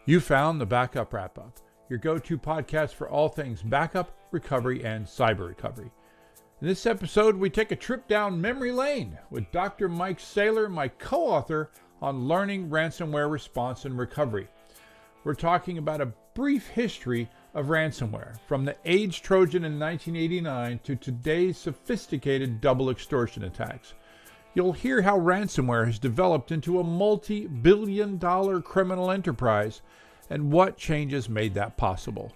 You found the Backup Wrap-Up, your go-to podcast for all things backup, recovery, and cyber recovery. In this episode, we take a trip down memory lane with Dr. Mike Saylor, my co-author on learning ransomware response and recovery. We're talking about a brief history of ransomware, from the AIDS Trojan in 1989 to today's sophisticated double extortion attacks. You'll hear how ransomware has developed into a multi-billion-dollar criminal enterprise and what changes made that possible.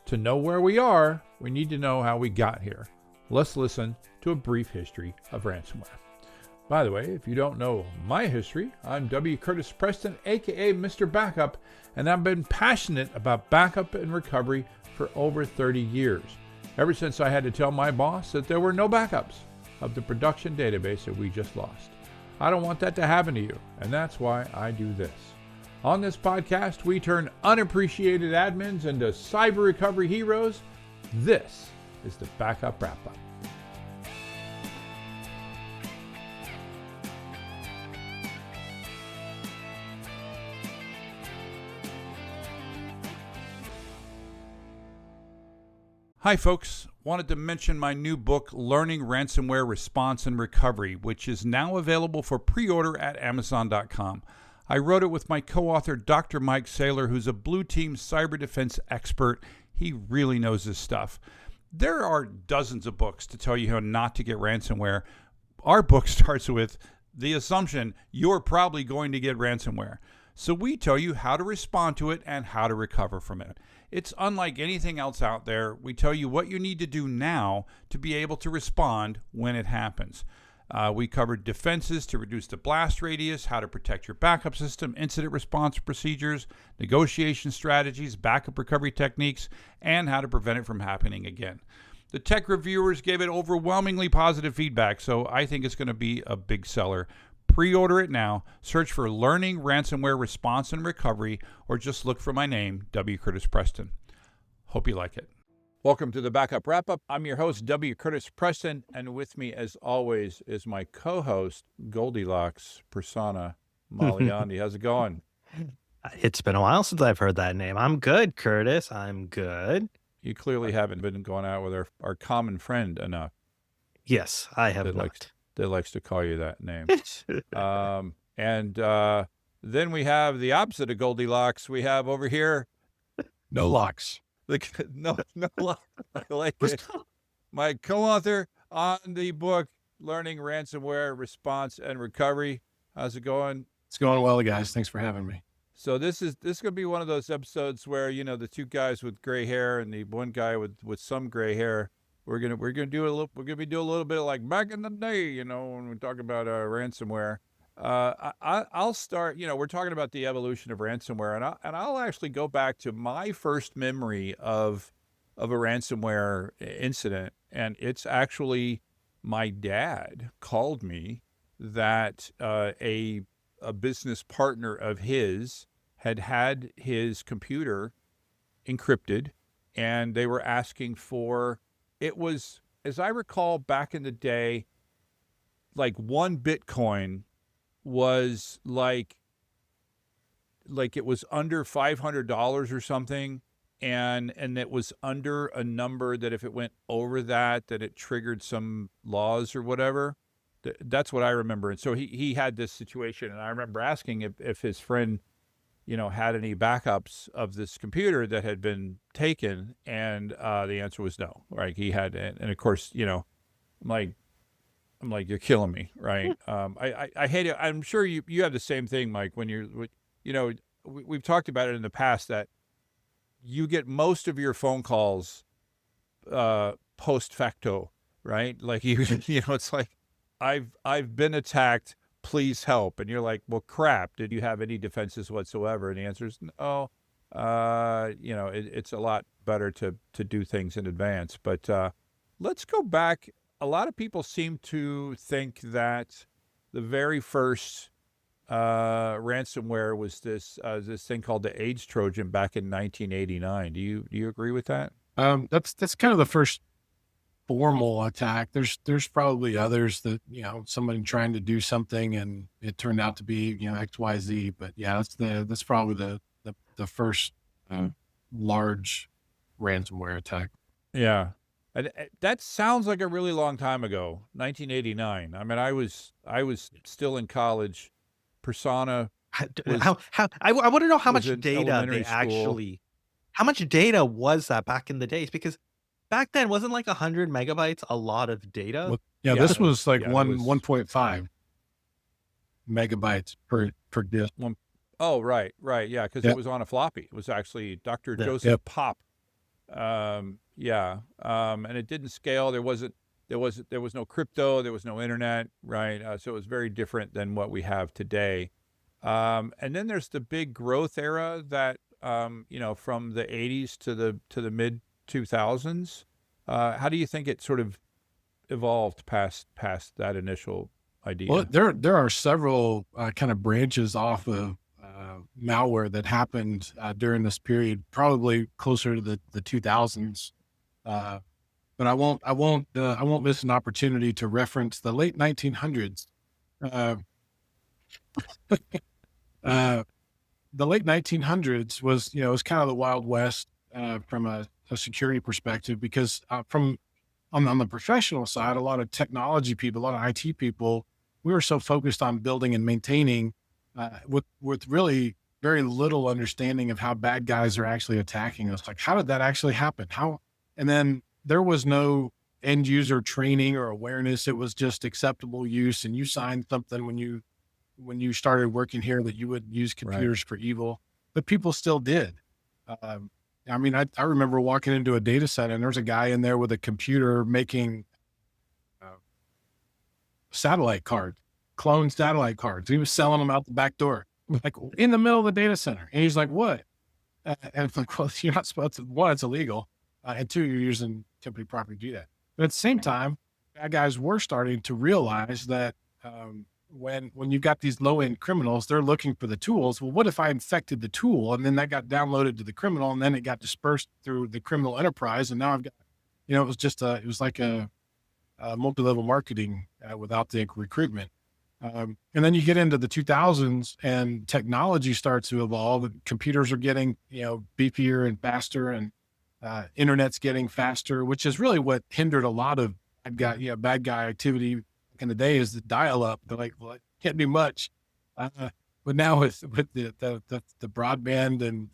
To know where we are, we need to know how we got here. Let's listen to a brief history of ransomware. By the way, if you don't know my history, I'm W. Curtis Preston, aka Mr. Backup, and I've been passionate about backup and recovery for over 30 years, ever since I had to tell my boss that there were no backups of the production database that we just lost. I don't want that to happen to you, and that's why I do this. On this podcast, we turn unappreciated admins into cyber recovery heroes. This is the Backup Wrap-Up. Hi folks, wanted to mention my new book, Learning Ransomware Response and Recovery, which is now available for pre-order at Amazon.com. I wrote it with my co-author, Dr. Mike Saylor, who's a blue team cyber defense expert. He really knows his stuff. There are dozens of books to tell you how not to get ransomware. Our book starts with the assumption you're probably going to get ransomware. So we tell you how to respond to it and how to recover from it. It's unlike anything else out there. We tell you what you need to do now to be able to respond when it happens. We covered defenses to reduce the blast radius, how to protect your backup system, incident response procedures, negotiation strategies, backup recovery techniques, and how to prevent it from happening again. The tech reviewers gave it overwhelmingly positive feedback, so I think it's going to be a big seller. Pre-order it now. Search for Learning Ransomware Response and Recovery, or just look for my name, W. Curtis Preston. Hope you like it. Welcome to the Backup Wrap-Up. I'm your host, W. Curtis Preston, and with me, as always, is my co-host, Goldilocks persona, Molly Andy. How's it going? It's been a while since I've heard that name. I'm good, Curtis. I'm good. You clearly haven't been going out with our common friend enough. Yes, I have not. That likes to call you that name. Then we have the opposite of Goldilocks. We have over here... No locks. No locks. I like it. My co-author on the book, Learning Ransomware Response and Recovery. How's it going? It's going well, guys. Thanks for having me. So this is going to be one of those episodes where, you know, the two guys with gray hair and the one guy with some gray hair, we're gonna be doing a little bit like back in the day, you know, when we talk about ransomware. I'll start. You know, we're talking about the evolution of ransomware, and I'll actually go back to my first memory of a ransomware incident, and it's actually my dad called me that a business partner of his had his computer encrypted, and they were asking for. It was, as I recall, back in the day, like one Bitcoin was like it was under $500 or something, and it was under a number that if it went over that it triggered some laws or whatever. That's what I remember. And so he had this situation, and I remember asking if his friend, you know, had any backups of this computer that had been taken, and the answer was no. Right? He had, and of course, you know, I'm like, you're killing me, right? I hate it. I'm sure you have the same thing, Mike. When you know, we've talked about it in the past that you get most of your phone calls post facto, right? Like you know, it's like I've been attacked. Please help. And you're like, well, crap. Did you have any defenses whatsoever? And the answer is no. You know, it's a lot better to do things in advance. But let's go back. A lot of people seem to think that the very first ransomware was this thing called the AIDS Trojan back in 1989. Do you agree with that? That's kind of the first formal attack. There's probably others that, you know, somebody trying to do something and it turned out to be, you know, XYZ. But yeah, that's probably the the first large ransomware attack. Yeah. And that sounds like a really long time ago, 1989. I mean, I was still in college. Persona was I want to know how was much in data elementary they school. how much data was that back in the days? Because back then, wasn't like 100 megabytes a lot of data? Well, yeah, Yeah, this it was- was like yeah, it was- 1.5 megabytes per disk. Oh, right, yeah, because Yep. it was on a floppy. It was actually Dr. Yeah. Joseph Pop. And it didn't scale. There was no crypto. There was no internet, right? So it was very different than what we have today. And then there's the big growth era that from the 80s to the mid 2000s. How do you think it sort of evolved past that initial idea? Well, there are several kind of branches off of malware that happened during this period, probably closer to the 2000s. But I won't miss an opportunity to reference the late 1900s. The late 1900s was kind of the Wild West from a security perspective, because on the professional side, a lot of technology people, a lot of IT people, we were so focused on building and maintaining with really very little understanding of how bad guys are actually attacking us. Like, how did that actually happen? And then there was no end user training or awareness. It was just acceptable use. And you signed something when you started working here that you would use computers for evil, but people still did. I mean, I remember walking into a data center and there's a guy in there with a computer making satellite cards, clone satellite cards. He was selling them out the back door, like in the middle of the data center. And he's like, what? And it's like, well, you're not supposed to, one, it's illegal. And two, you're using company property to do that. But at the same time, bad guys were starting to realize that when you've got these low end criminals, they're looking for the tools. Well, what if I infected the tool and then that got downloaded to the criminal and then it got dispersed through the criminal enterprise? And now I've got, it was like a multi-level marketing without the recruitment. And then you get into the 2000s and technology starts to evolve. Computers are getting, beefier and faster, and internet's getting faster, which is really what hindered a lot of bad guy activity back in the day, is the dial-up. They're like, well, it can't do much. But now with the broadband and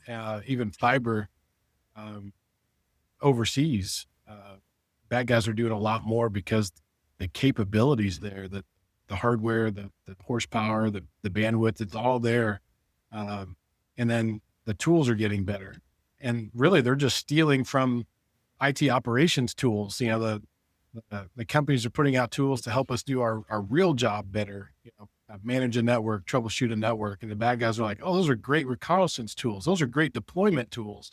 even fiber overseas, bad guys are doing a lot more because the capabilities there, the hardware, the horsepower, the bandwidth, it's all there. And then the tools are getting better. And really, they're just stealing from IT operations tools. The companies are putting out tools to help us do our real job better, manage a network, troubleshoot a network. And the bad guys are like, oh, those are great reconnaissance tools. Those are great deployment tools.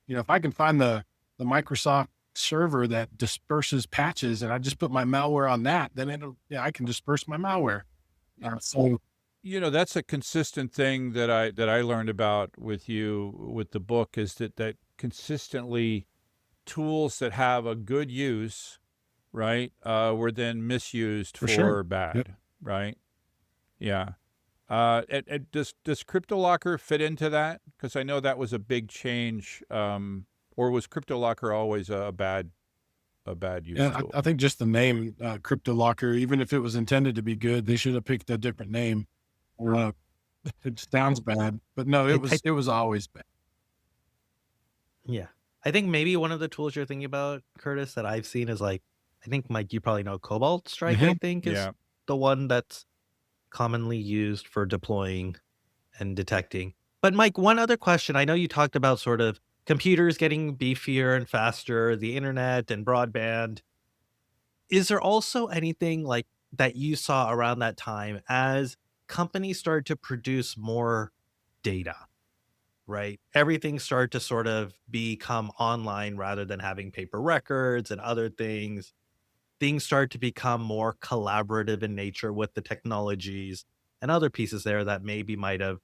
If I can find the Microsoft server that disperses patches and I just put my malware on that, then I can disperse my malware. So that's a consistent thing that I learned about with you with the book, is that consistently tools that have a good use, right, were then misused for sure. bad. Yep. Right? Yeah. Does Cryptolocker fit into that? Because I know that was a big change. Or was Cryptolocker always a bad use tool? I think just the name Cryptolocker, even if it was intended to be good, they should have picked a different name. It sounds bad, but no, it was always bad. Yeah. I think maybe one of the tools you're thinking about, Curtis, that I've seen is I think, Mike, you probably know Cobalt Strike, I think is the one that's commonly used for deploying and detecting. But Mike, one other question. I know you talked about sort of computers getting beefier and faster, the internet and broadband. Is there also anything like that you saw around that time as companies started to produce more data, right? Everything started to sort of become online rather than having paper records and other things. Things start to become more collaborative in nature with the technologies and other pieces there that maybe might have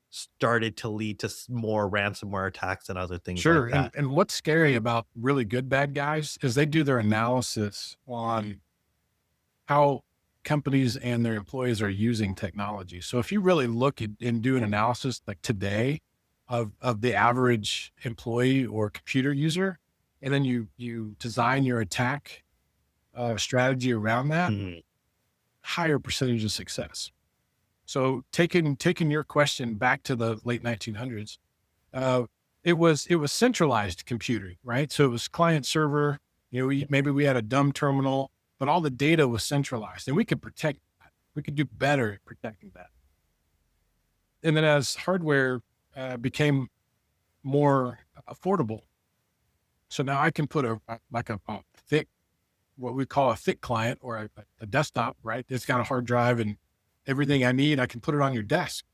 started to lead to more ransomware attacks and other things like that. And what's scary about really good bad guys is they do their analysis on how companies and their employees are using technology. So if you really look at and do an analysis like today, of the average employee or computer user, and then you design your attack strategy around that, higher percentage of success. So taking your question back to the late 1900s, it was centralized computing, right? So it was client server. Maybe we had a dumb terminal, but all the data was centralized, and we could protect that. We could do better at protecting that. And then as hardware became more affordable, so now I can put a thick, what we call a thick client or a desktop, right? It's got a hard drive and everything I need. I can put it on your desk.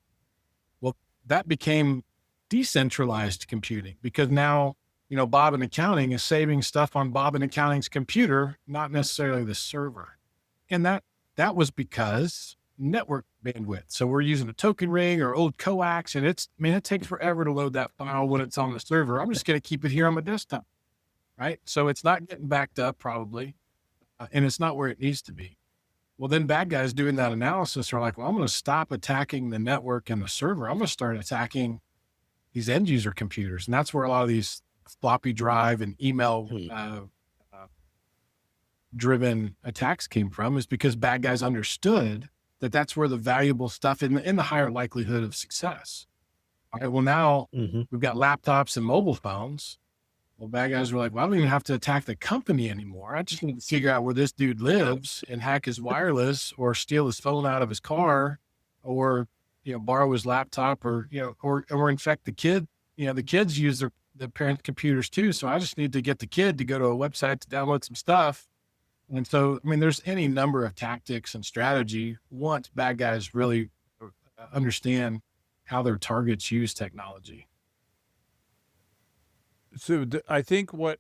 Well, that became decentralized computing, because now, Bob in accounting is saving stuff on Bob in accounting's computer, not necessarily the server. And that was because network bandwidth. So we're using a token ring or old coax, and it takes forever to load that file when it's on the server. I'm just going to keep it here on my desktop, right? So it's not getting backed up probably, and it's not where it needs to be. Well, then bad guys doing that analysis are like, well, I'm going to stop attacking the network and the server. I'm going to start attacking these end user computers. And that's where a lot of these floppy drive and email driven attacks came from, is because bad guys understood that that's where the valuable stuff in the higher likelihood of success. All right. Well, now we've got laptops and mobile phones. Well, bad guys were like, well, I don't even have to attack the company anymore. I just need to figure out where this dude lives and hack his wireless, or steal his phone out of his car, or, borrow his laptop, or infect the kid. The kids use their parents' computers too. So I just need to get the kid to go to a website to download some stuff. And so, there's any number of tactics and strategy once bad guys really understand how their targets use technology. So I think what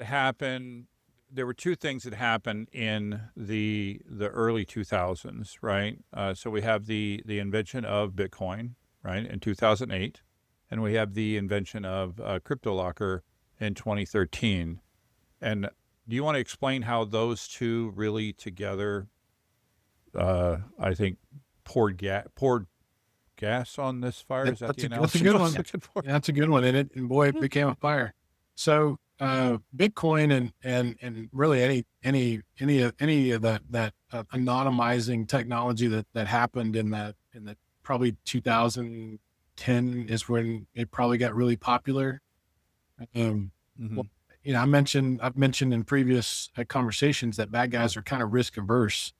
happened, there were two things that happened in the early 2000s, right? So we have the invention of Bitcoin, right, in 2008, and we have the invention of Cryptolocker in 2013. And do you want to explain how those two really together, I think, poured gas on this fire? Is that the analogy? That's a good one. Yeah, that's a good one. And boy, it became a fire. So Bitcoin and really any of that anonymizing technology that happened in the probably 2010 is when it probably got really popular. Well, I've mentioned in previous conversations that bad guys are kind of risk averse.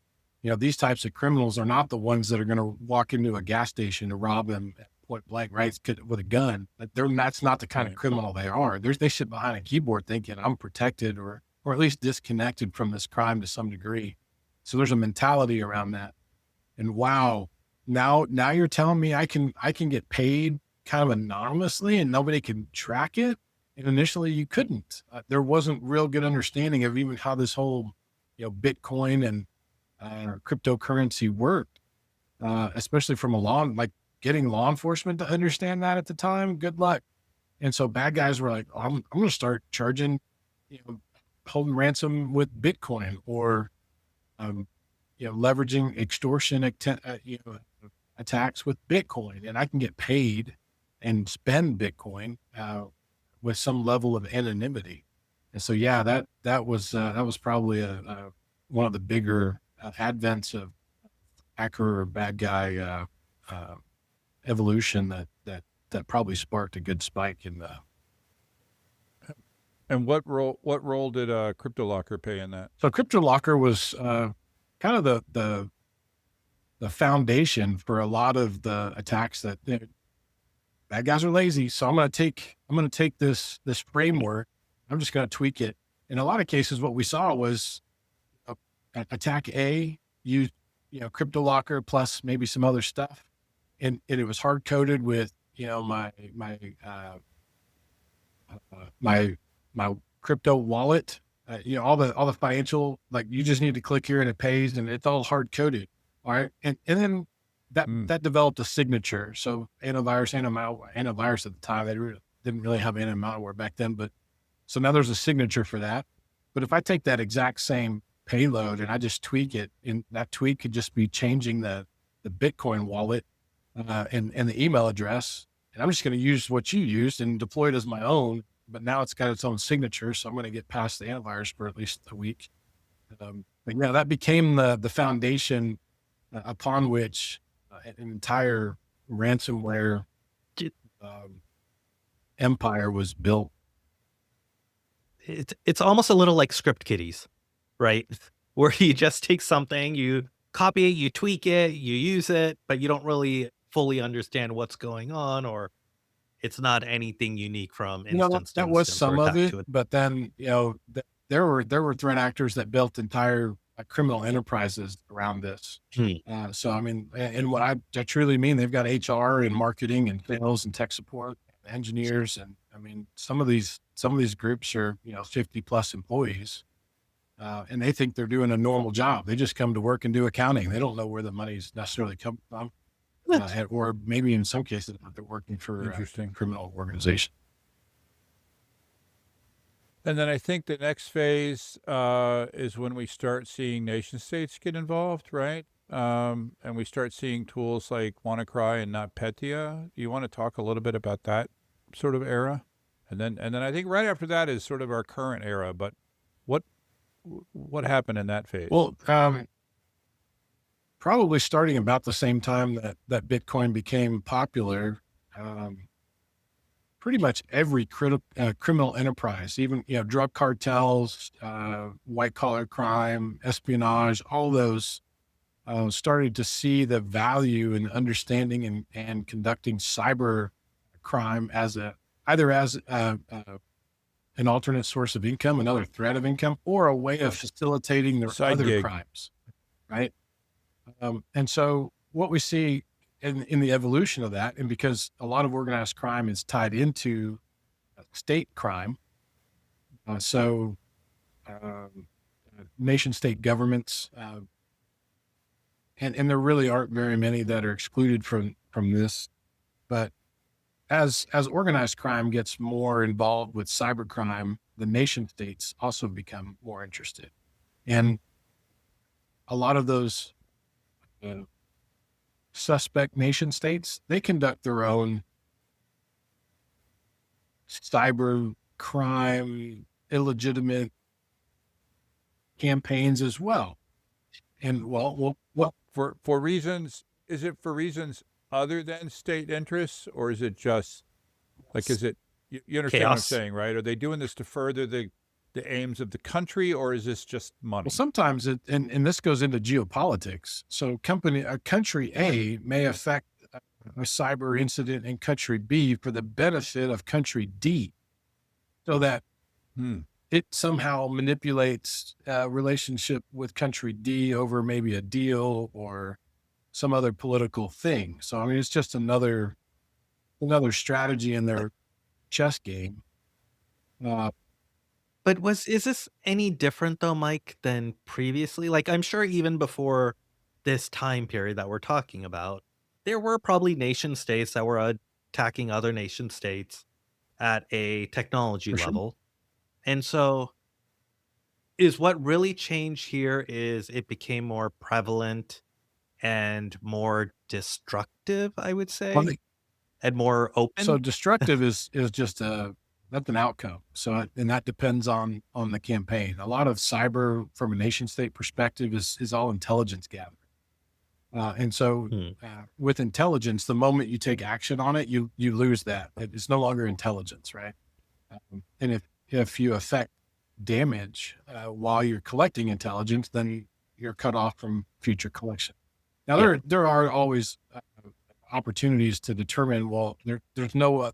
These types of criminals are not the ones that are going to walk into a gas station to rob them at point blank, right, with a gun. That's not the kind of criminal they are. They sit behind a keyboard thinking, I'm protected, or at least disconnected from this crime to some degree. So there's a mentality around that. And wow, now you're telling me I can get paid kind of anonymously and nobody can track it? And initially you couldn't. There wasn't real good understanding of even how this whole, Bitcoin and cryptocurrency worked, especially from getting law enforcement to understand that at the time. Good luck. And so bad guys were like, I'm going to start charging, holding ransom with Bitcoin, or, leveraging extortion, attacks with Bitcoin, and I can get paid and spend Bitcoin, with some level of anonymity. And so, yeah, that was probably one of the bigger advents of hacker or bad guy evolution that probably sparked a good spike in the. And what role did Cryptolocker play in that? So Cryptolocker was kind of the foundation for a lot of the attacks that bad guys are lazy. So I'm going to take this framework. I'm just going to tweak it. In a lot of cases, what we saw was attack A used, Cryptolocker plus maybe some other stuff. And it was hard coded with, my crypto wallet, all the financial, like you just need to click here and it pays, and it's all hard coded. All right. And then that developed a signature. So antivirus at the time, they didn't really have anti-malware back then, but so now there's a signature for that. But if I take that exact same payload and I just tweak it, and that tweak could just be changing the Bitcoin wallet and the email address, and I'm just going to use what you used and deploy it as my own. But now it's got its own signature, so I'm going to get past the antivirus for at least a week. But yeah, that became the foundation upon which an entire ransomware empire was built. It's almost a little like script kiddies, right? Where you just take something, you copy it, you tweak it, you use it, but you don't really fully understand what's going on, or it's not anything unique from instance to that was instance some or of attack it, to but then there were threat actors that built entire criminal enterprises around this. So I mean, and what I truly mean, they've got HR and marketing and sales and tech support, and engineers, and I mean, some of these groups are 50 plus employees, and they think they're doing a normal job. They just come to work and do accounting. They don't know where the money's necessarily coming from, or maybe in some cases they're working for a criminal organization. And then I think the next phase is when we start seeing nation states get involved, right? And we start seeing tools like WannaCry and NotPetya. You want to talk a little bit about that sort of era? And then I think right after that is sort of our current era. But what happened in that phase? Well, probably starting about the same time that Bitcoin became popular. Pretty much every criminal enterprise, even drug cartels, white collar crime, espionage, all those started to see the value in understanding and conducting cyber crime as either as an alternate source of income, another threat of income, or a way of facilitating their other crimes, right? And so what we see in the evolution of that, and because a lot of organized crime is tied into state crime, nation state governments, and there really aren't very many that are excluded from this, but as organized crime gets more involved with cybercrime, the nation states also become more interested, and a lot of those suspect nation states, they conduct their own cyber crime, illegitimate campaigns as well. And well, for reasons, is it for reasons other than state interests, or is it just like, is it, you understand what I'm saying, right? Are they doing this to further the aims of the country, or is this just money? Well, sometimes and this goes into geopolitics. So country A may affect a cyber incident in country B for the benefit of country D, so that it somehow manipulates a relationship with country D over maybe a deal or some other political thing. So, I mean, it's just another strategy in their chess game. But is this any different though, Mike, than previously? Like, I'm sure even before this time period that we're talking about, there were probably nation states that were attacking other nation states at a technology level. And so is what really changed here is it became more prevalent and more destructive, I would say, and more open. So destructive is just that's an outcome. So, and that depends on the campaign. A lot of cyber from a nation state perspective is all intelligence gathering. And so with intelligence, the moment you take action on it, you lose that. It's no longer intelligence, right? And if you affect damage while you're collecting intelligence, then you're cut off from future collection. Now there are always opportunities to determine, well, there's no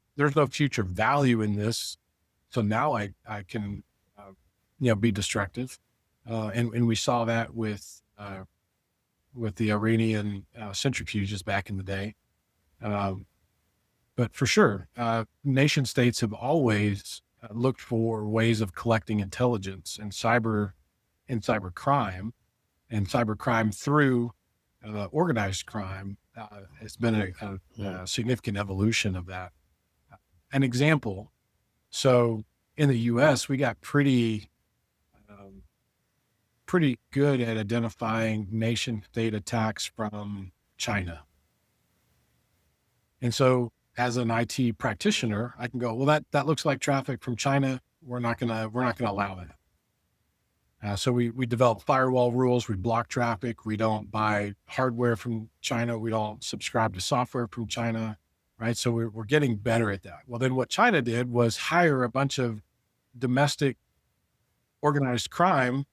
future value in this, so now I can be destructive, and we saw that with the Iranian centrifuges back in the day, but for sure, nation states have always looked for ways of collecting intelligence and cyber crime, and cyber crime through organized crime. It's been a significant evolution of that. An example, so in the U.S., we got pretty good at identifying nation state attacks from China. And so as an IT practitioner, I can go, well, that looks like traffic from China. We're not gonna allow that. So we develop firewall rules. We block traffic. We don't buy hardware from China. We don't subscribe to software from China, right? So we're getting better at that. Well, then what China did was hire a bunch of domestic organized crime,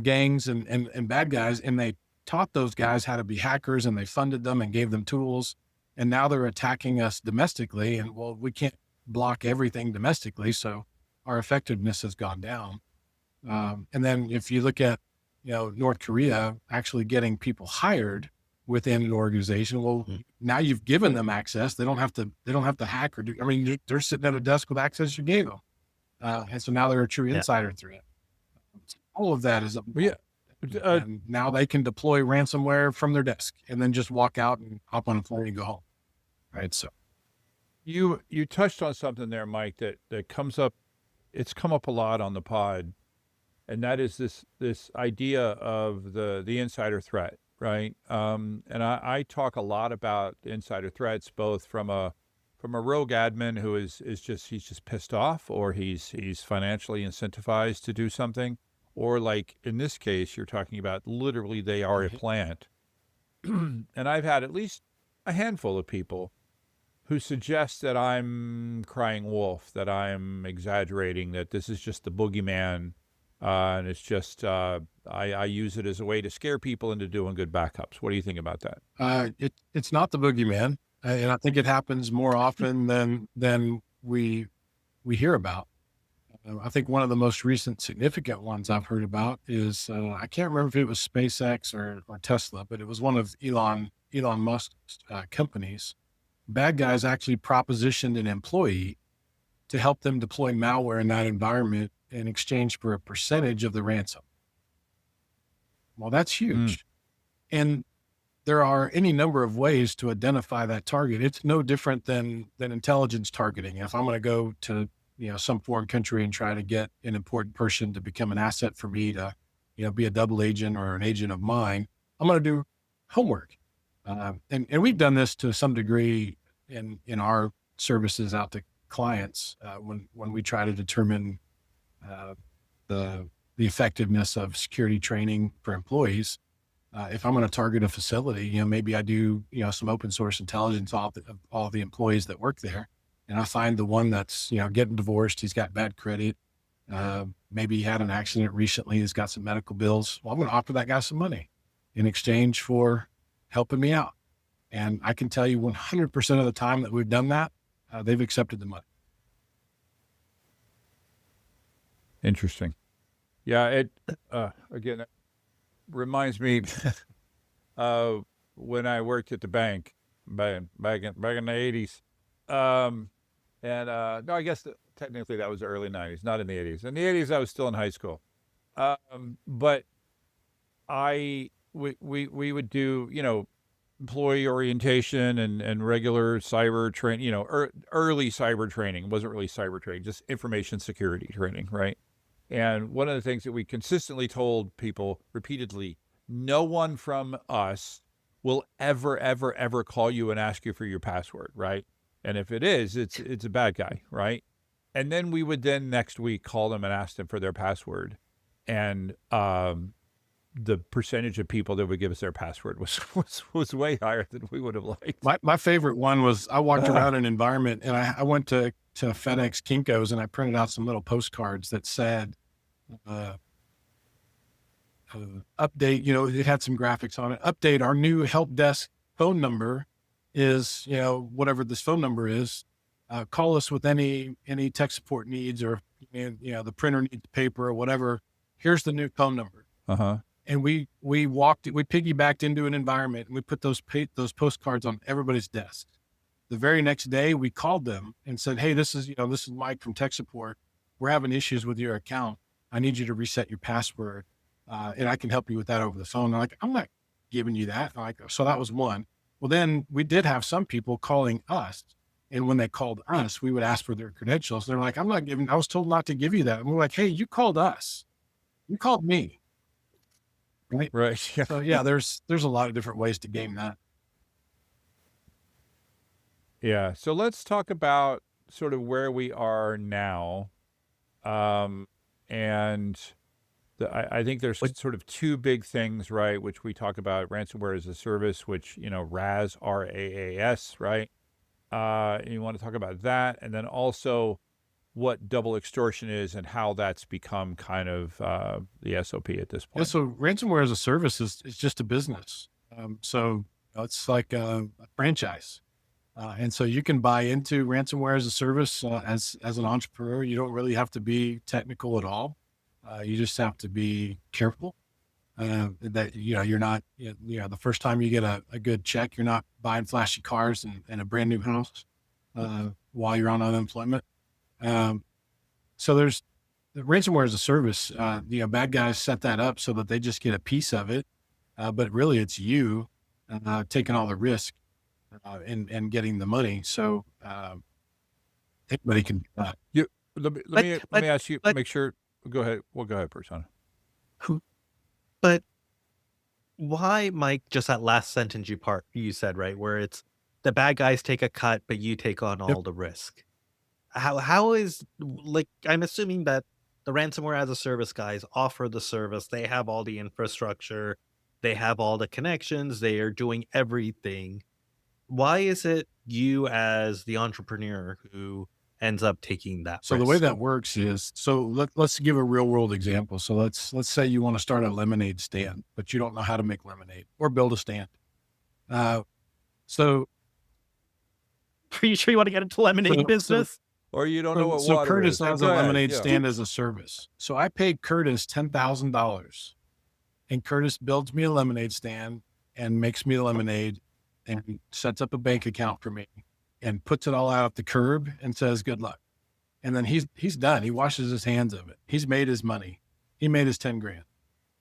gangs and bad guys, and they taught those guys how to be hackers, and they funded them and gave them tools. And now they're attacking us domestically, and well, we can't block everything domestically, so our effectiveness has gone down. And then if you look at, North Korea actually getting people hired within an organization, well, now you've given them access. They don't have to hack or do. I mean, they're sitting at a desk with access you gave them, and so now they're a true insider threat. All of that is and now they can deploy ransomware from their desk and then just walk out and hop on a plane and go home. Right. So you touched on something there, Mike, that comes up. It's come up a lot on the pod, and that is this idea of the insider threat, right? And I talk a lot about insider threats, both from a rogue admin who he's just pissed off, or he's financially incentivized to do something, or like in this case, you're talking about literally they are a plant. And I've had at least a handful of people who suggest that I'm crying wolf, that I'm exaggerating, that this is just the boogeyman, and it's just I use it as a way to scare people into doing good backups. What do you think about that? It's not the boogeyman, and I think it happens more often than we hear about. I think one of the most recent significant ones I've heard about is I can't remember if it was SpaceX or Tesla, but it was one of Elon Musk's companies. Bad guys actually propositioned an employee to help them deploy malware in that environment in exchange for a percentage of the ransom. Well, that's huge. And there are any number of ways to identify that target. It's no different than intelligence targeting. If I'm going to go to some foreign country and try to get an important person to become an asset for me to be a double agent or an agent of mine, I'm going to do homework. And we've done this to some degree in our services out to clients when we try to determine the effectiveness of security training for employees. If I'm going to target a facility, maybe I do some open source intelligence of all the employees that work there, and I find the one that's getting divorced, he's got bad credit, maybe he had an accident recently, he's got some medical bills. Well, I'm going to offer that guy some money in exchange for helping me out. And I can tell you 100% of the time that we've done that, they've accepted the money. Interesting. Yeah, it again it reminds me of when I worked at the bank back in the 80s. No, I guess technically that was the early 90s, not in the 80s. In the 80s, I was still in high school. But we would do, employee orientation and regular cyber training, early cyber training. It wasn't really cyber training, just information security training, right? And one of the things that we consistently told people repeatedly, no one from us will ever call you and ask you for your password, right? And if it is, it's a bad guy, right? And then we would next week call them and ask them for their password. And the percentage of people that would give us their password was way higher than we would have liked. My favorite one was I walked around an environment and I went to FedEx Kinko's and I printed out some little postcards that said, update, it had some graphics on it. Update, our new help desk phone number is, whatever this phone number is. Call us with any tech support needs, or, the printer needs paper or whatever. Here's the new phone number. And we piggybacked into an environment and we put those postcards on everybody's desk. The very next day we called them and said, hey, this is Mike from tech support. We're having issues with your account. I need you to reset your password. And I can help you with that over the phone. They're like, I'm not giving you that. So that was one. Well, then we did have some people calling us. And when they called us, we would ask for their credentials. They're like, I was told not to give you that. And we're like, hey, you called us. You called me. Right. Yeah. So yeah, there's a lot of different ways to game that. Yeah. So let's talk about sort of where we are now. And I think there's sort of two big things, right? Which we talk about: ransomware as a service, which, RAS, RAAS, right? And you want to talk about that, and then also what double extortion is and how that's become kind of the SOP at this Yeah, point. so ransomware as a service is just a business. So it's like a franchise. And so you can buy into ransomware as a service as an entrepreneur. You don't really have to be technical at all. You just have to be careful that, you're not, the first time you get a good check, you're not buying flashy cars and a brand new house while you're on unemployment. So there's the ransomware as a service. Bad guys set that up so that they just get a piece of it. But really it's you taking all the risk and getting the money. So anybody can do that. Let me ask you, make sure. Go ahead. Well, go ahead, Persona. But why, Mike, just that last sentence you said, right, where it's the bad guys take a cut, but you take on all the risk. How is, like, I'm assuming that the ransomware as a service guys offer the service. They have all the infrastructure. They have all the connections. They are doing everything. Why is it you as the entrepreneur who ends up taking that So risk? the way that works is, so let's give a real world example. So let's say you want to start a lemonade stand, but you don't know how to make lemonade or build a stand. So Are you sure you want to get into lemonade business? Or you don't know what so water Curtis is. has a lemonade stand as a service. So I paid Curtis $10,000 and Curtis builds me a lemonade stand and makes me a lemonade and sets up a bank account for me and puts it all out at the curb and says, good luck. And then he's done. He washes his hands of it. He's made his money. He made his 10 grand.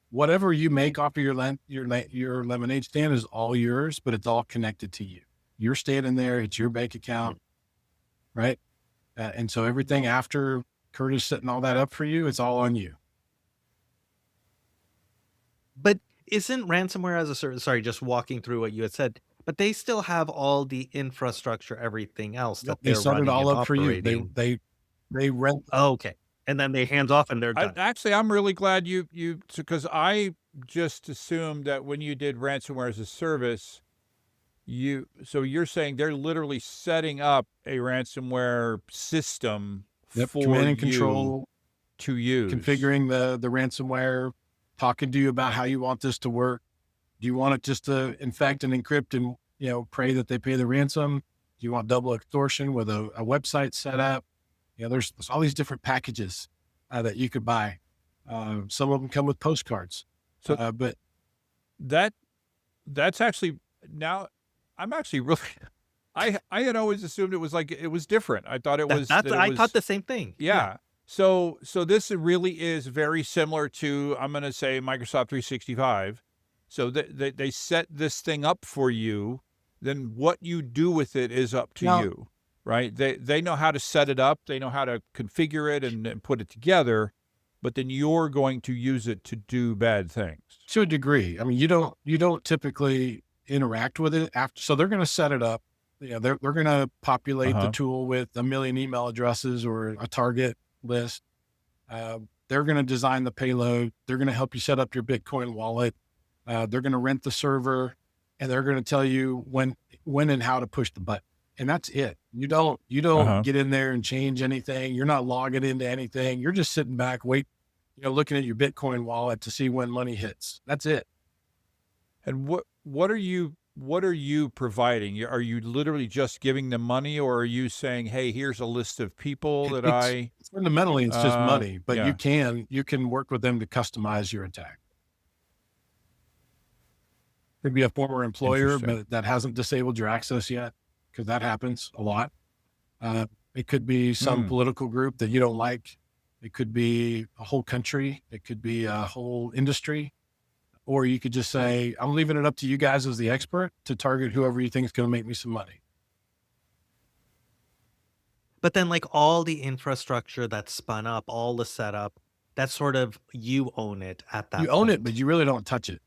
Whatever you make off of your lemonade stand is all yours, but it's all connected to you. You're standing there. It's your bank account, right? And so everything after Curtis setting all that up for you, it's all on you. But isn't ransomware as a service, sorry, just walking through what you had said, but they still have all the infrastructure, everything else that They they're set running it all and up for you. operating. They rent. Oh, okay. And then they hands off and they're done. Actually, I'm really glad you because I just assumed that when you did ransomware as a service, so you're saying they're literally setting up a ransomware system for command and control to use, configuring the ransomware, talking to you about how you want this to work. Do you want it just to infect and encrypt and, pray that they pay the ransom? Do you want double extortion with a website set up? There's all these different packages that you could buy. Some of them come with postcards. So, but that's actually, now I'm actually really, I had always assumed it was different. I thought I thought the same thing. Yeah. So this really is very similar to, I'm going to say, Microsoft 365. So they set this thing up for you. Then what you do with it is up to you, right? They know how to set it up. They know how to configure it and put it together. But then you're going to use it to do bad things. To a degree. I mean, you don't typically interact with it after. So they're going to set it up. They're going to populate the tool with 1 million email addresses or a target list. They're going to design the payload. They're going to help you set up your Bitcoin wallet. They're going to rent the server, and they're going to tell you when and how to push the button. And that's it. You don't get in there and change anything. You're not logging into anything. You're just sitting back, looking at your Bitcoin wallet to see when money hits. That's it. And what are you providing? Are you literally just giving them money, or are you saying, hey, here's a list of people fundamentally it's just money, but you can work with them to customize your attack. Could be a former employer, but that hasn't disabled your access yet, because that happens a lot. It could be some political group that you don't like. It could be a whole country. It could be a whole industry. Or you could just say, I'm leaving it up to you guys as the expert to target whoever you think is going to make me some money. But then all the infrastructure that's spun up, all the setup, that's sort of, you own it at that point. You own it, but you really don't touch it.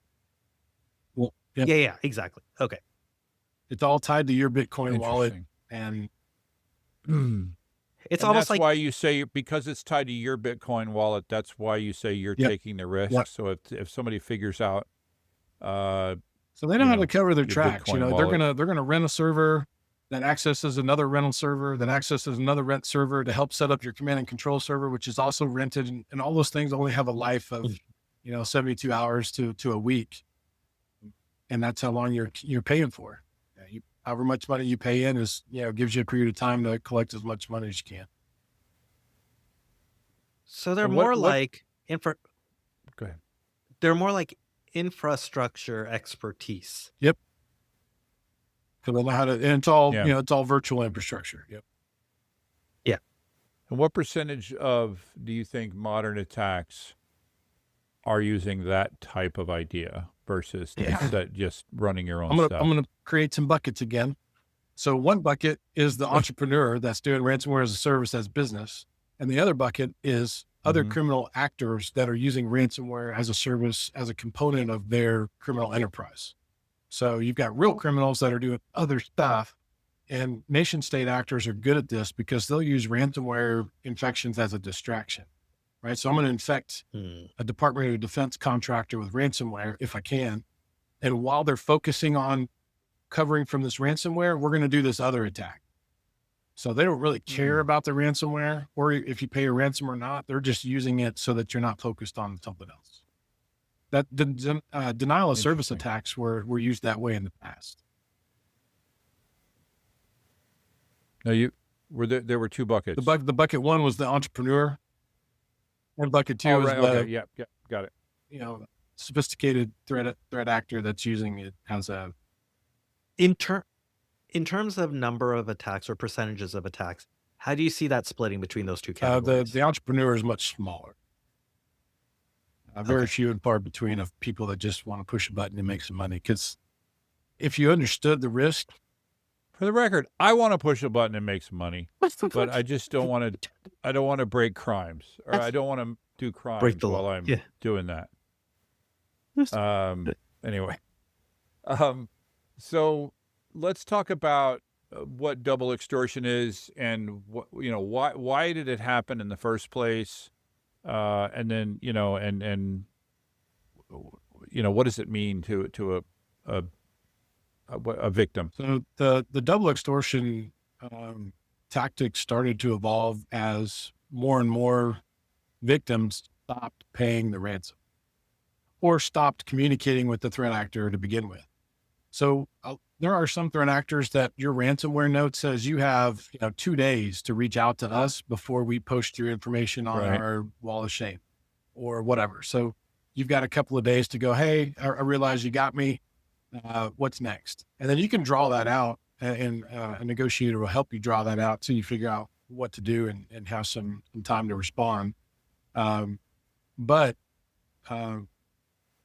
Well, yeah, exactly. Okay. It's all tied to your Bitcoin wallet. And It's And almost that's like why you say, because it's tied to your Bitcoin wallet, that's why you say you're Yep. taking the risk. Yep. So if somebody figures out, so they know how to cover their your tracks. Bitcoin They're wallet. gonna rent a server that accesses another rental server, that accesses another rent server to help set up your command and control server, which is also rented, and all those things only have a life of 72 hours to a week, and that's how long you're paying for. However much money you pay in is gives you a period of time to collect as much money as you can. so they're And more what- like Go ahead. they're more like infrastructure expertise. Yep. So they know how to, and it's all Yeah. it's all virtual infrastructure. Yep. And what percentage of, do you think, modern attacks are using that type of idea versus just running your own stuff? I'm gonna create some buckets again. So one bucket is the entrepreneur that's doing ransomware as a service as business, and the other bucket is other criminal actors that are using ransomware as a service as a component of their criminal enterprise. So you've got real criminals that are doing other stuff, and nation state actors are good at this because they'll use ransomware infections as a distraction, right? So I'm going to infect a Department of Defense contractor with ransomware if I can. And while they're focusing on covering from this ransomware, we're going to do this other attack. So they don't really care about the ransomware or if you pay a ransom or not. They're just using it so that you're not focused on something else. That the denial of service attacks were used that way in the past. No, there were two buckets. The bucket one was the entrepreneur, and bucket two is the yeah, got it. Sophisticated threat actor that's using it as a. In terms of number of attacks or percentages of attacks, how do you see that splitting between those two categories? The entrepreneur is much smaller. Very few and far between of people that just want to push a button and make some money. Because if you understood the risk, For the record, I want to push a button and make some money, but I just don't want to. I don't want to break crimes, or I don't want to do crimes Break the while law. I'm Yeah. doing that. Anyway, so let's talk about what double extortion is and why did it happen in the first place, and then what does it mean to a victim? so the double extortion tactics started to evolve as more and more victims stopped paying the ransom or stopped communicating with the threat actor to begin with. So there are some threat actors that your ransomware note says you have 2 days to reach out to us before we post your information on Right. our wall of shame or whatever. So you've got a couple of days to go, hey, I realize you got me. What's next? And then you can draw that out, and a negotiator will help you draw that out so you figure out what to do and have some time to respond. But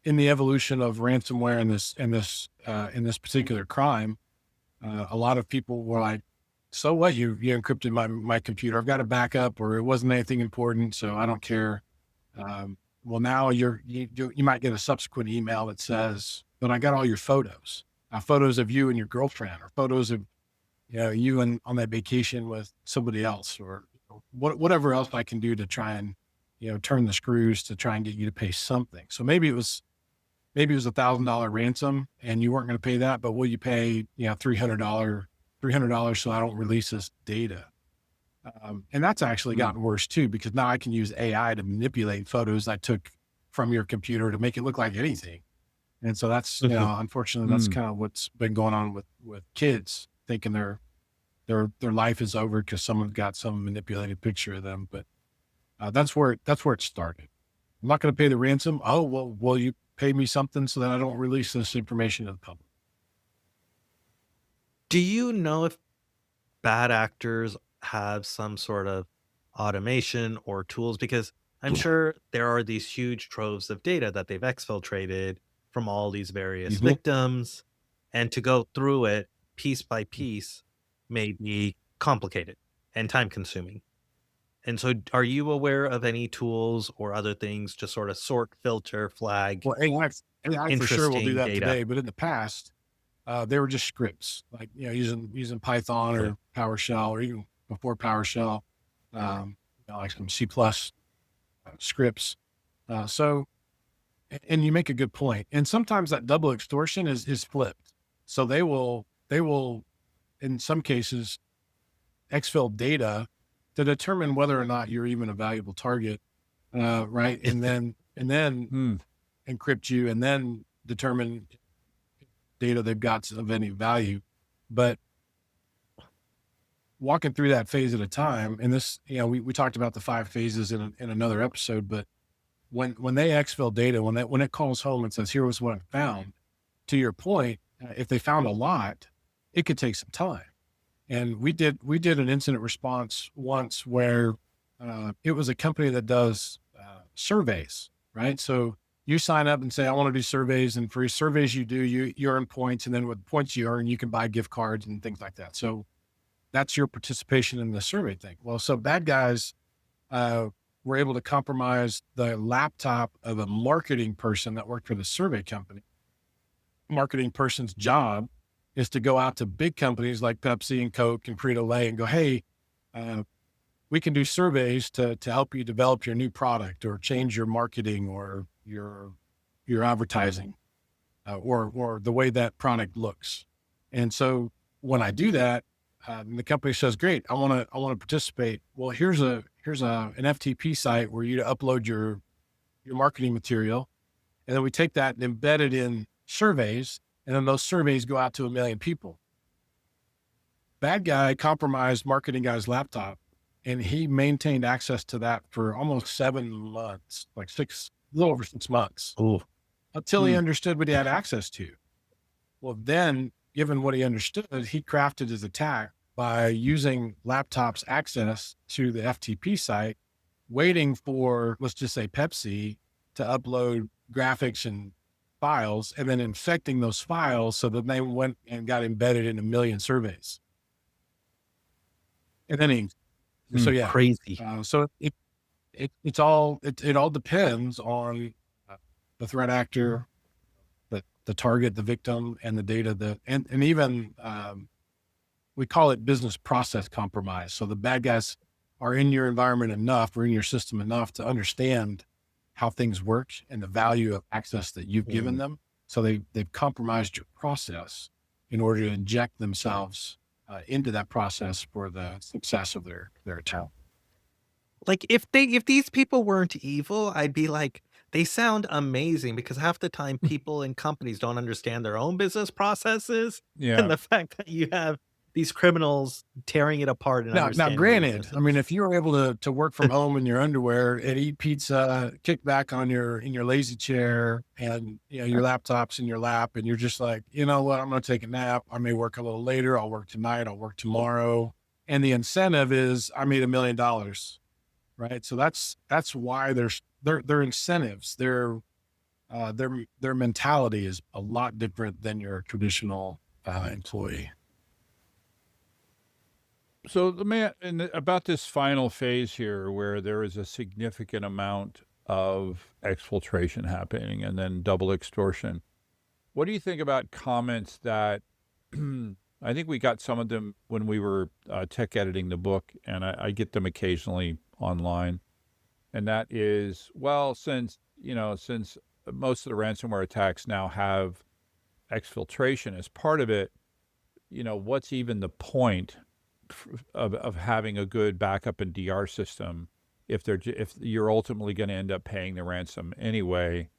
in the evolution of ransomware in this particular crime, a lot of people were like, "So what? You encrypted my computer. I've got a backup, or it wasn't anything important, so I don't care." Well, now you might get a subsequent email that says, "But I got all your photos, photos of you and your girlfriend, or photos of you on that vacation with somebody else, or whatever else I can do to try and turn the screws to try and get you to pay something." So maybe it was $1,000 ransom and you weren't going to pay that, but will you pay $300 so I don't release this data? And that's actually gotten worse too, because now I can use AI to manipulate photos I took from your computer to make it look like anything. And so that's, unfortunately, that's kind of what's been going on with kids thinking their life is over because someone got some manipulated picture of them. But that's where it started. I'm not going to pay the ransom. Oh, well, will you pay me something so that I don't release this information to the public? Do you know if bad actors have some sort of automation or tools? Because I'm sure there are these huge troves of data that they've exfiltrated from all these various victims, and to go through it piece by piece may be complicated and time consuming. And so are you aware of any tools or other things to sort of sort, filter, flag? Well, AI for sure will do interesting that data. today, but in the past, they were just scripts, like, using Python or PowerShell, or even before PowerShell, like some C+ scripts. And you make a good point. And sometimes that double extortion is flipped. So they will, in some cases, exfil data to determine whether or not you're even a valuable target, right? And then encrypt you, and then determine data they've got of any value. But walking through that phase at a time, and this, we talked about the 5 phases in another episode, but when they exfil data, when it calls home and says, here was what I found, to your point, if they found a lot, it could take some time. And we did an incident response once where it was a company that does surveys, right? So you sign up and say, I want to do surveys, and for surveys you do, you earn points, and then with points you earn, you can buy gift cards and things like that. So that's your participation in the survey thing. Well, so bad guys were able to compromise the laptop of a marketing person that worked for the survey company. Marketing person's job is to go out to big companies like Pepsi and Coke and Frito-Lay and go, hey, we can do surveys to help you develop your new product or change your marketing or your advertising or the way that product looks. And so when I do that, the company says, great, I want to participate. Well, here's an FTP site where you upload your marketing material. And then we take that and embed it in surveys. And then those surveys go out to 1 million people. Bad guy compromised marketing guy's laptop, and he maintained access to that for almost 7 months, a little over 6 months. Ooh. Until he understood what he had access to. Well, then, given what he understood, he crafted his attack by using laptop's access to the FTP site, waiting for, let's just say, Pepsi to upload graphics and files, and then infecting those files so that they went and got embedded in 1 million surveys. And then crazy. So it all depends on the threat actor, the target, the victim, and the data, and even we call it business process compromise. So the bad guys are in your environment enough, or in your system enough, to understand how things work and the value of access that you've given them. So they've compromised your process in order to inject themselves into that process for the success of their attack. Like if these people weren't evil, I'd be like, they sound amazing, because half the time people and companies don't understand their own business processes. Yeah. And the fact that you have these criminals tearing it apart. And Now, granted, I mean, if you were able to work from home in your underwear and eat pizza, kick back in your lazy chair, and your laptop's in your lap, and you're just like, you know what, I'm going to take a nap. I may work a little later. I'll work tonight. I'll work tomorrow. And the incentive is I made $1 million, right? So that's why their incentives, their mentality is a lot different than your traditional employee. So about this final phase here, where there is a significant amount of exfiltration happening and then double extortion, what do you think about comments that I think we got some of them when we were tech editing the book, and I get them occasionally online, and that is, well, since most of the ransomware attacks now have exfiltration as part of it, what's even the point of having a good backup and DR system if you're ultimately going to end up paying the ransom anyway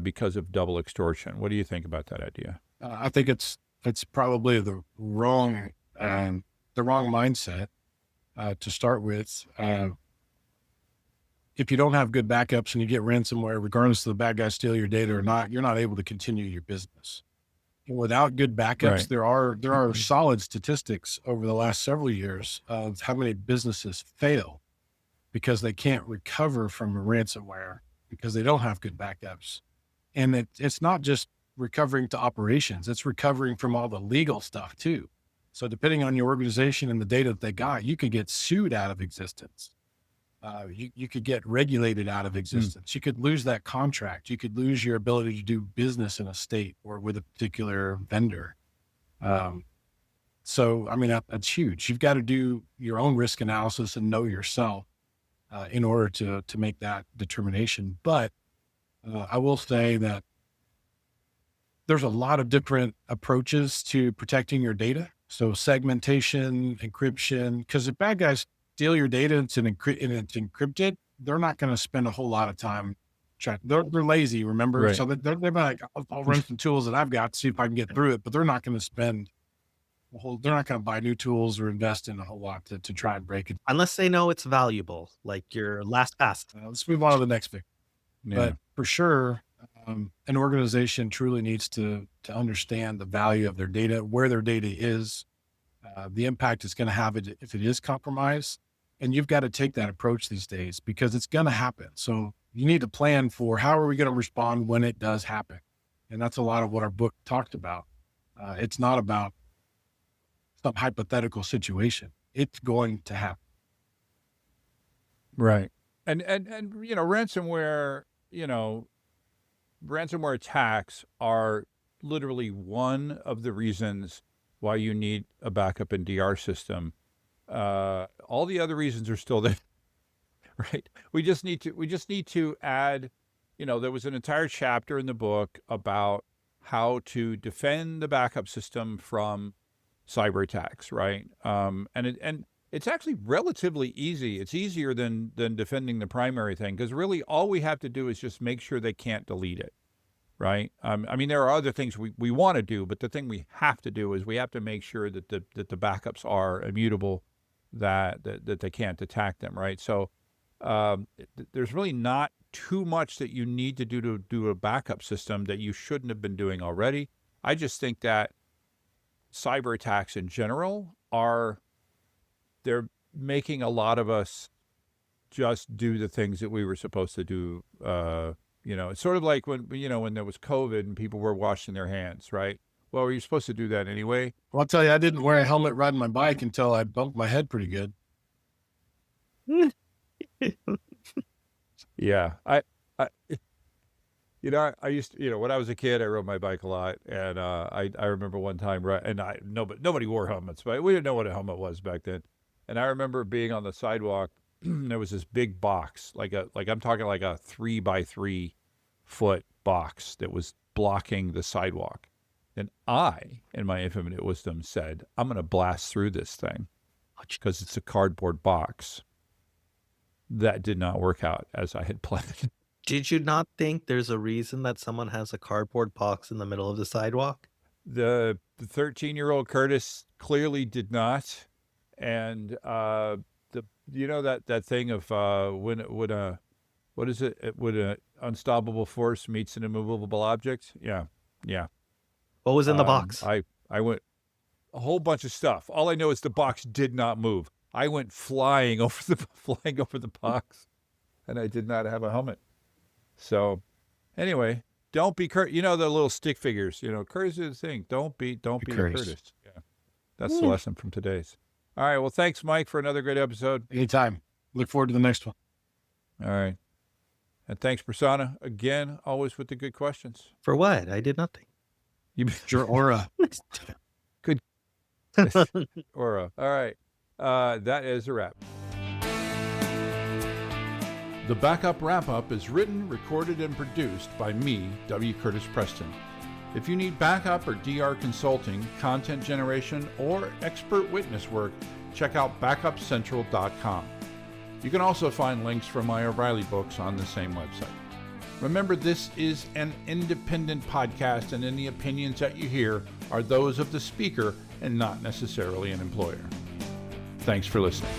because of double extortion? What do you think about that idea? I think it's probably the wrong mindset to start with. If you don't have good backups and you get ransomware, regardless of the bad guys steal your data or not, you're not able to continue your business. Without good backups, Right. there are solid statistics over the last several years of how many businesses fail because they can't recover from a ransomware because they don't have good backups. And it's not just recovering to operations, it's recovering from all the legal stuff too. So depending on your organization and the data that they got, you could get sued out of existence. You could get regulated out of existence. You could lose that contract. You could lose your ability to do business in a state or with a particular vendor. So, I mean, that's huge. You've got to do your own risk analysis and know yourself in order to make that determination. But I will say that there's a lot of different approaches to protecting your data. So segmentation, encryption, because if bad guys steal your data and it's encrypted, they're not going to spend a whole lot of time trying. They're lazy, remember? Right. So they're like, I'll run some tools that I've got to see if I can get through it, but they're not going to spend they're not going to buy new tools or invest in a whole lot to try and break it. Unless they know it's valuable, like your LastPass. Let's move on to the next thing. Yeah. But for sure, an organization truly needs to understand the value of their data, where their data is, the impact it's going to have if it is compromised. And you've got to take that approach these days because it's going to happen. So you need to plan for how are we going to respond when it does happen? And that's a lot of what our book talked about. It's not about some hypothetical situation. It's going to happen. Right. And ransomware, ransomware attacks are literally one of the reasons why you need a backup and DR system. All the other reasons are still there, right? We just need to add, there was an entire chapter in the book about how to defend the backup system from cyber attacks, right? And it's actually relatively easy. It's easier than defending the primary thing because really all we have to do is just make sure they can't delete it, right? I mean, there are other things we want to do, but the thing we have to do is we have to make sure that the backups are immutable, that they can't attack them, right? So there's really not too much that you need to do a backup system that you shouldn't have been doing already. I just think that cyber attacks in general they're making a lot of us just do the things that we were supposed to do. It's sort of like when there was COVID and people were washing their hands, right? Well, were you supposed to do that anyway? Well, I'll tell you, I didn't wear a helmet riding my bike until I bumped my head pretty good. Yeah. I used to, when I was a kid, I rode my bike a lot. And I remember one time, right, and nobody wore helmets, but we didn't know what a helmet was back then. And I remember being on the sidewalk, there was this big box, like I'm talking like a 3x3 foot box that was blocking the sidewalk. And I, in my infinite wisdom, said, I'm going to blast through this thing because it's a cardboard box. That did not work out as I had planned. Did you not think there's a reason that someone has a cardboard box in the middle of the sidewalk? The 13-year-old Curtis clearly did not. And that thing of when an unstoppable force meets an immovable object? Yeah. What was in the box? I went a whole bunch of stuff. All I know is the box did not move. I went flying over the box, and I did not have a helmet. So, anyway, don't be Curtis. The little stick figures. Curtis is the thing. Don't be a Curtis. Yeah, that's the lesson from today's. All right. Well, thanks, Mike, for another great episode. Anytime. Look forward to the next one. All right. And thanks, Prasanna, again, always with the good questions. For what? I did nothing. Your aura. Good. Aura. All right. That is a wrap. The Backup Wrap-Up is written, recorded, and produced by me, W. Curtis Preston. If you need backup or DR consulting, content generation, or expert witness work, check out backupcentral.com. You can also find links from my O'Reilly books on the same website. Remember, this is an independent podcast, and any opinions that you hear are those of the speaker and not necessarily an employer. Thanks for listening.